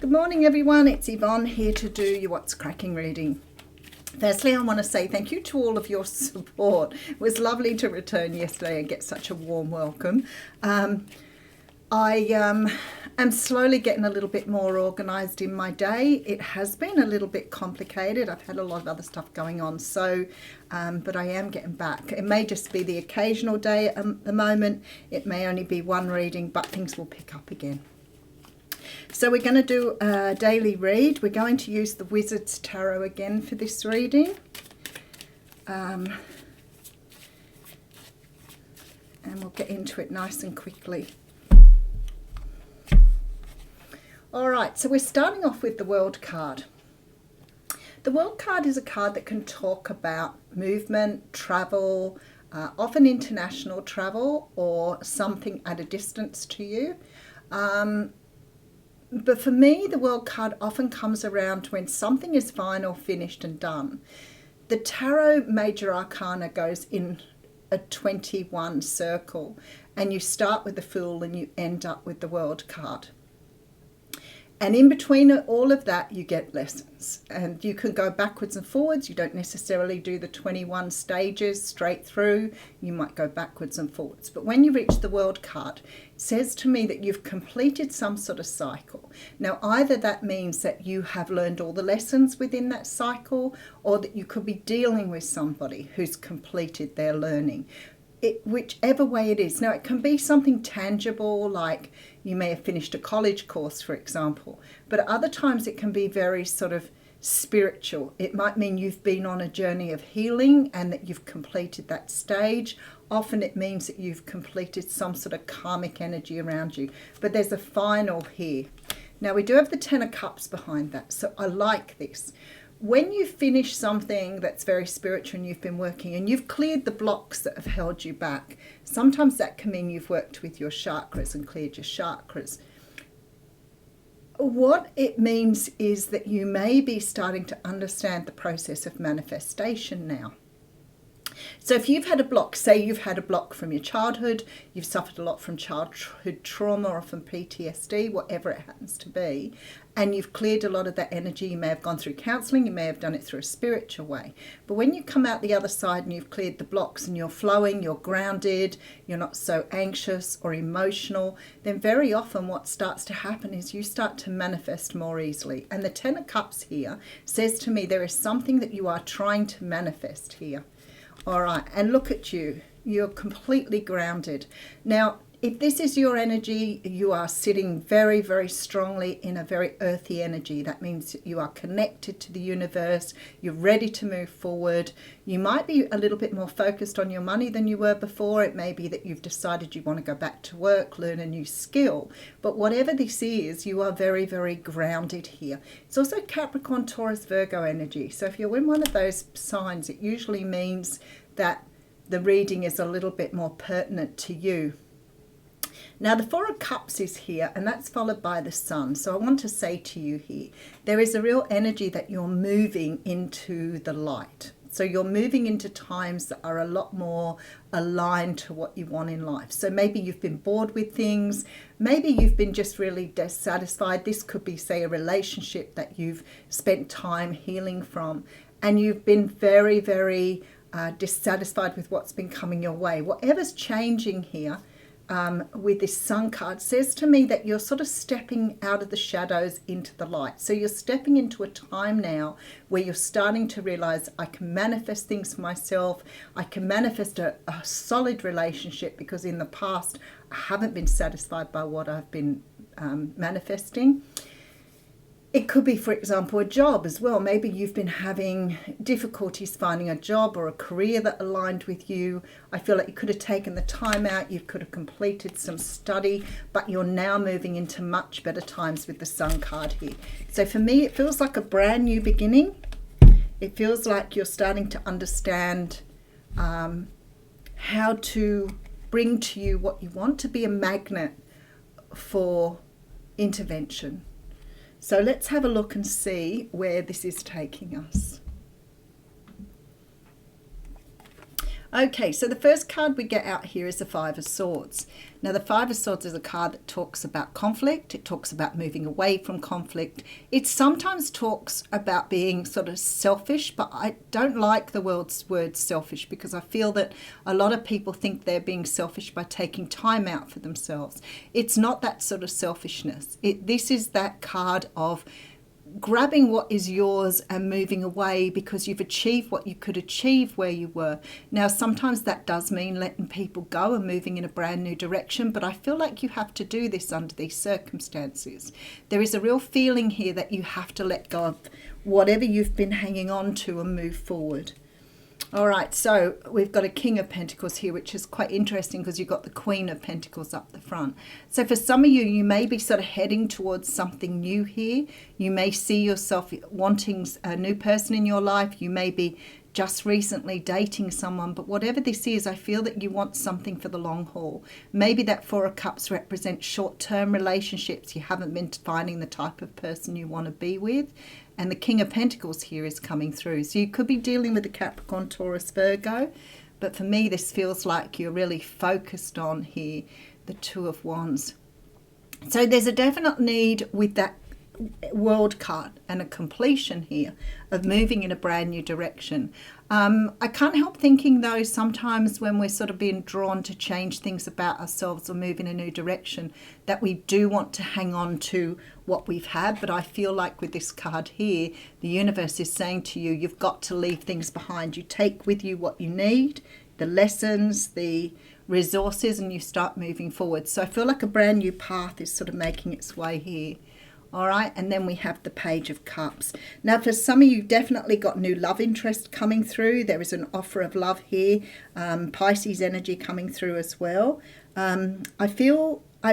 Good morning everyone, it's Yvonne here to do your What's Cracking reading. Firstly, I want to say thank you to all of your support. It was lovely to return yesterday and get such a warm welcome. I am slowly getting a little bit more organised in my day. It has been a little bit complicated. I've had a lot of other stuff going on, but I am getting back. It may just be the occasional day at the moment. It may only be one reading, but things will pick up again. So we're going to do a daily read. We're going to use the Wizard's Tarot again for this reading. And we'll get into it nice and quickly. All right, so we're starting off with the World card. The World card is a card that can talk about movement, travel, often international travel or something at a distance to you. But for me, the World card often comes around when something is final, finished and done. The Tarot Major Arcana goes in a 21 circle, and you start with the Fool and you end up with the World card. And in between all of that, you get lessons. And you can go backwards and forwards. You don't necessarily do the 21 stages straight through. You might go backwards and forwards. But when you reach the World card, it says to me that you've completed some sort of cycle. Now, either that means that you have learned all the lessons within that cycle, or that you could be dealing with somebody who's completed their learning. Whichever way it is. Now, it can be something tangible, like you may have finished a college course, for example, but at other times it can be very sort of spiritual. It might mean you've been on a journey of healing and that you've completed that stage. Often it means that you've completed some sort of karmic energy around you, but there's a final here. Now, we do have the Ten of Cups behind that, so I like this. When you finish something that's very spiritual and you've been working and you've cleared the blocks that have held you back, sometimes that can mean you've worked with your chakras and cleared your chakras. What it means is that you may be starting to understand the process of manifestation now. So if you've had a block, say you've had a block from your childhood, you've suffered a lot from childhood trauma or from PTSD, whatever it happens to be, and you've cleared a lot of that energy, you may have gone through counselling, you may have done it through a spiritual way. But when you come out the other side and you've cleared the blocks and you're flowing, you're grounded, you're not so anxious or emotional, then very often what starts to happen is you start to manifest more easily. And the Ten of Cups here says to me there is something that you are trying to manifest here. All right, and look at you. You're completely grounded. Now, if this is your energy, you are sitting very, very strongly in a very earthy energy. That means that you are connected to the universe. You're ready to move forward. You might be a little bit more focused on your money than you were before. It may be that you've decided you want to go back to work, learn a new skill. But whatever this is, you are very, very grounded here. It's also Capricorn, Taurus, Virgo energy. So if you're in one of those signs, it usually means that the reading is a little bit more pertinent to you. Now, the Four of Cups is here, and that's followed by the Sun. So I want to say to you here, there is a real energy that you're moving into the light. So you're moving into times that are a lot more aligned to what you want in life. So maybe you've been bored with things. Maybe you've been just really dissatisfied. This could be, say, a relationship that you've spent time healing from, and you've been very, very dissatisfied with what's been coming your way. Whatever's changing here with this Sun card says to me that you're sort of stepping out of the shadows into the light. So you're stepping into a time now where you're starting to realize I can manifest things for myself. I can manifest a solid relationship, because in the past I haven't been satisfied by what I've been manifesting. It could be, for example, a job as well. Maybe you've been having difficulties finding a job or a career that aligned with you. I feel like you could have taken the time out, you could have completed some study, but you're now moving into much better times with the Sun card here. So for me, it feels like a brand new beginning. It feels like you're starting to understand how to bring to you what you want, to be a magnet for intervention. So let's have a look and see where this is taking us. Okay, so the first card we get out here is the Five of Swords. Now, the Five of Swords is a card that talks about conflict. It talks about moving away from conflict. It sometimes talks about being sort of selfish, but I don't like the word selfish, because I feel that a lot of people think they're being selfish by taking time out for themselves. It's not that sort of selfishness. This is that card of grabbing what is yours and moving away because you've achieved what you could achieve where you were. Now, sometimes that does mean letting people go and moving in a brand new direction, but I feel like you have to do this under these circumstances. There is a real feeling here that you have to let go of whatever you've been hanging on to and move forward. All right, so we've got a King of Pentacles here, which is quite interesting because you've got the Queen of Pentacles up the front. So for some of you, you may be sort of heading towards something new here. You may see yourself wanting a new person in your life. You may be just recently dating someone, but whatever this is, I feel that you want something for the long haul. Maybe that Four of Cups represents short-term relationships. You haven't been finding the type of person you want to be with. And the King of Pentacles here is coming through. So you could be dealing with the Capricorn, Taurus, Virgo. But for me, this feels like you're really focused on here, the Two of Wands. So there's a definite need with that World card and a completion here of moving in a brand new direction. I can't help thinking, though, sometimes when we're sort of being drawn to change things about ourselves or move in a new direction, that we do want to hang on to what we've had. But I feel like with this card here, the universe is saying to you, you've got to leave things behind. You take with you what you need, the lessons, the resources, and you start moving forward. So I feel like a brand new path is sort of making its way here. All right, and then we have the Page of Cups. Now, for some of you, definitely got new love interest coming through. There is an offer of love here. Pisces energy coming through as well. I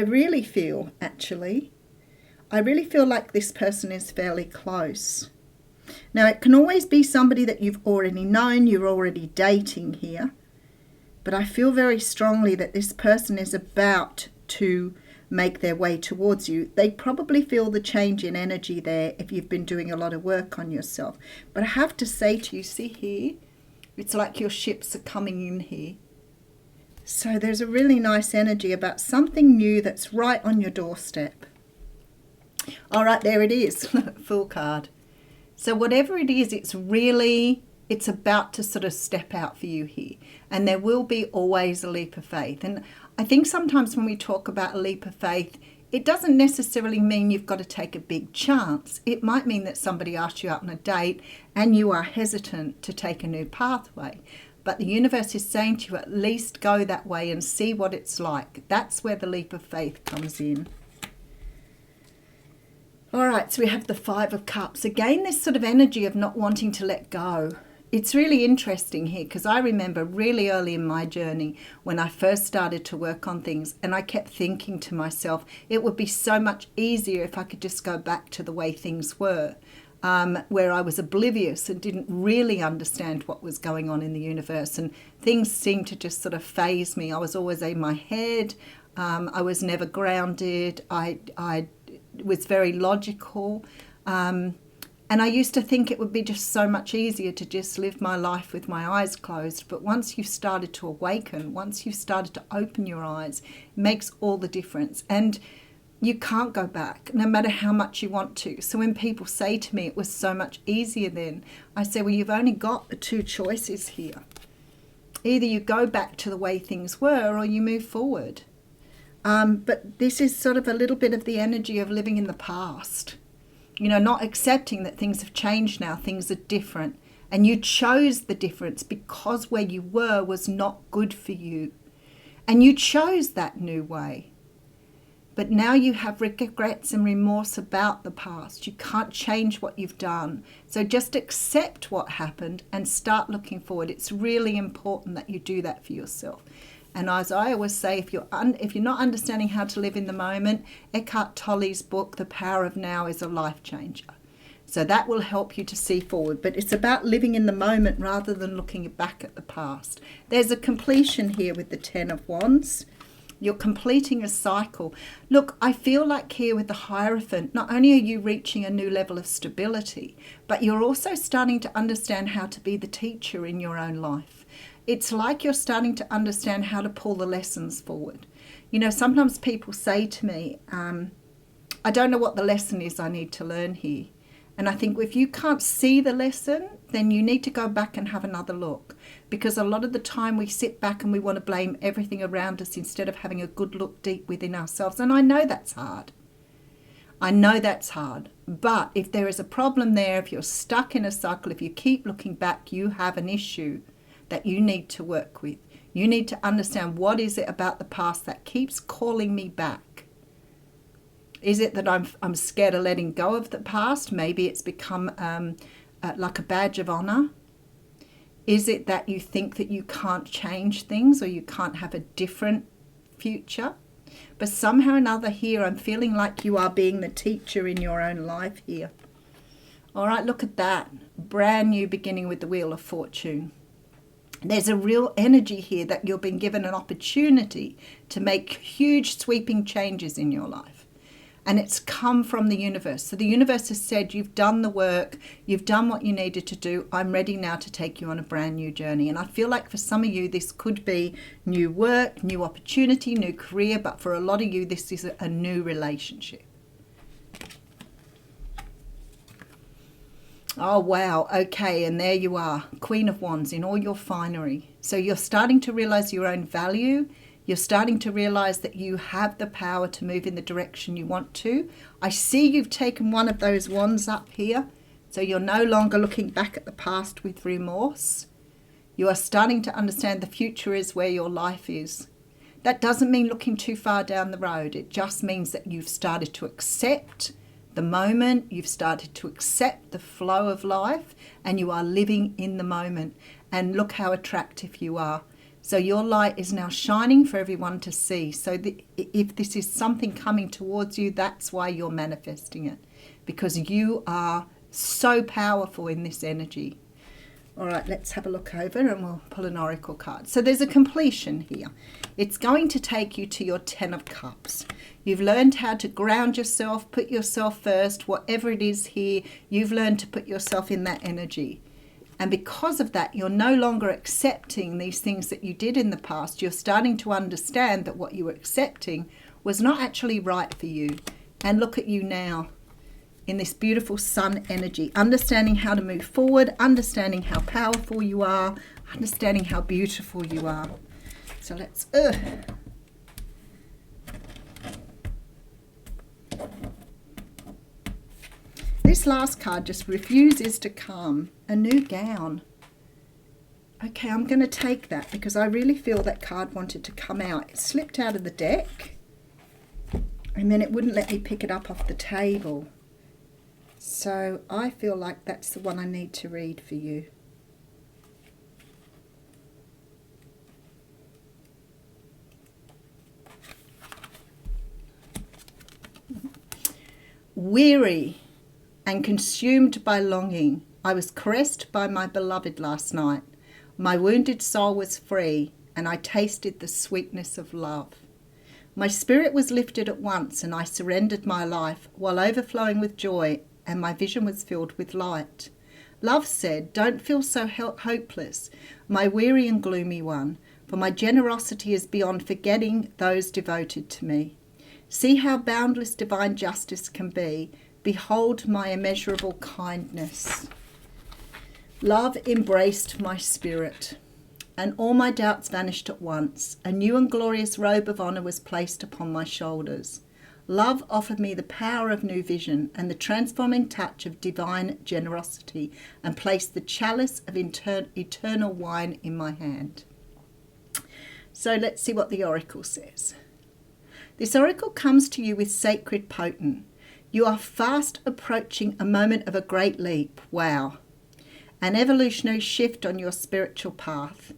really feel like this person is fairly close. Now, it can always be somebody that you've already known, you're already dating here. But I feel very strongly that this person is about to make their way towards you. They probably feel the change in energy there if you've been doing a lot of work on yourself. But I have to say to you, see here, it's like your ships are coming in here. So there's a really nice energy about something new that's right on your doorstep. All right, there it is, Fool card. So whatever it is, it's about to sort of step out for you here. And there will be always a leap of faith. And I think sometimes when we talk about a leap of faith, it doesn't necessarily mean you've got to take a big chance. It might mean that somebody asks you out on a date and you are hesitant to take a new pathway. But the universe is saying to you, at least go that way and see what it's like. That's where the leap of faith comes in. All right, so we have the Five of Cups. Again, this sort of energy of not wanting to let go. It's really interesting here because I remember really early in my journey when I first started to work on things, and I kept thinking to myself, it would be so much easier if I could just go back to the way things were, where I was oblivious and didn't really understand what was going on in the universe, and things seemed to just sort of faze me. I was always in my head. I was never grounded. I was very logical. And I used to think it would be just so much easier to just live my life with my eyes closed. But once you've started to awaken, once you've started to open your eyes, it makes all the difference. And you can't go back, no matter how much you want to. So when people say to me, it was so much easier then, I say, well, you've only got the two choices here. Either you go back to the way things were or you move forward. But this is sort of a little bit of the energy of living in the past. You know, not accepting that things have changed now, things are different. And you chose the difference because where you were was not good for you. And you chose that new way. But now you have regrets and remorse about the past. You can't change what you've done. So just accept what happened and start looking forward. It's really important that you do that for yourself. And as I always say, if you're not understanding how to live in the moment, Eckhart Tolle's book, The Power of Now, is a life changer. So that will help you to see forward. But it's about living in the moment rather than looking back at the past. There's a completion here with the Ten of Wands. You're completing a cycle. Look, I feel like here with the Hierophant, not only are you reaching a new level of stability, but you're also starting to understand how to be the teacher in your own life. it's like you're starting to understand how to pull the lessons forward. You know, sometimes people say to me, I don't know what the lesson is I need to learn here. And I think if you can't see the lesson, then you need to go back and have another look. Because a lot of the time we sit back and we want to blame everything around us instead of having a good look deep within ourselves. And I know that's hard. I know that's hard. But if there is a problem there, if you're stuck in a cycle, if you keep looking back, you have an issue that you need to work with. You need to understand, what is it about the past that keeps calling me back? Is it that I'm scared of letting go of the past? Maybe it's become like a badge of honor. Is it that you think that you can't change things or you can't have a different future? But somehow or another here, I'm feeling like you are being the teacher in your own life here. All right, look at that. Brand new beginning with the Wheel of Fortune. There's a real energy here that you've been given an opportunity to make huge sweeping changes in your life. And it's come from the universe. So the universe has said, you've done the work, you've done what you needed to do. I'm ready now to take you on a brand new journey. And I feel like for some of you, this could be new work, new opportunity, new career. But for a lot of you, this is a new relationship. Oh, wow. Okay. And there you are, Queen of Wands in all your finery. So you're starting to realize your own value. You're starting to realize that you have the power to move in the direction you want to. I see you've taken one of those wands up here. So you're no longer looking back at the past with remorse. You are starting to understand the future is where your life is. That doesn't mean looking too far down the road. It just means that you've started to accept the moment. You've started to accept the flow of life and you are living in the moment. And look how attractive you are. So your light is now shining for everyone to see. So if this is something coming towards you, that's why you're manifesting it. Because you are so powerful in this energy. All right, let's have a look over and we'll pull an oracle card. So there's a completion here. It's going to take you to your 10 of Cups. You've learned how to ground yourself, put yourself first, whatever it is here, you've learned to put yourself in that energy. And because of that, you're no longer accepting these things that you did in the past. You're starting to understand that what you were accepting was not actually right for you. And look at you now in this beautiful sun energy, understanding how to move forward, understanding how powerful you are, understanding how beautiful you are. So let's... This last card just refuses to come. A new gown. Okay, I'm going to take that because I really feel that card wanted to come out. It slipped out of the deck and then it wouldn't let me pick it up off the table. So I feel like that's the one I need to read for you. Weary and consumed by longing, I was caressed by my beloved last night. My wounded soul was free, and I tasted the sweetness of love. My spirit was lifted at once, and I surrendered my life, while overflowing with joy, and my vision was filled with light. Love said, "Don't feel so hopeless, my weary and gloomy one, for my generosity is beyond forgetting those devoted to me. See how boundless divine justice can be. Behold my immeasurable kindness." Love embraced my spirit, and all my doubts vanished at once. A new and glorious robe of honour was placed upon my shoulders. Love offered me the power of new vision and the transforming touch of divine generosity, and placed the chalice of eternal wine in my hand. So let's see what the oracle says. This oracle comes to you with sacred potent. You are fast approaching a moment of a great leap. Wow. An evolutionary shift on your spiritual path.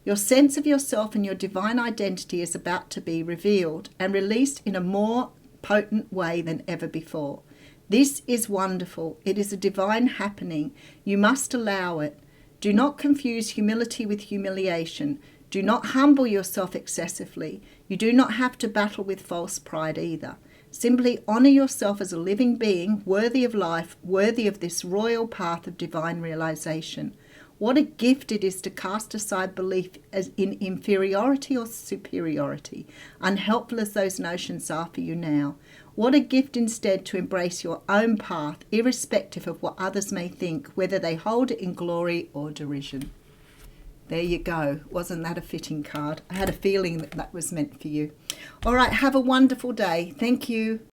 Your sense of yourself and your divine identity is about to be revealed and released in a more potent way than ever before. This is wonderful. It is a divine happening. You must allow it. Do not confuse humility with humiliation. Do not humble yourself excessively. You do not have to battle with false pride either. Simply honour yourself as a living being, worthy of life, worthy of this royal path of divine realization. What a gift it is to cast aside belief in inferiority or superiority, unhelpful as those notions are for you now. What a gift instead to embrace your own path, irrespective of what others may think, whether they hold it in glory or derision. There you go. Wasn't that a fitting card? I had a feeling that that was meant for you. All right, have a wonderful day. Thank you.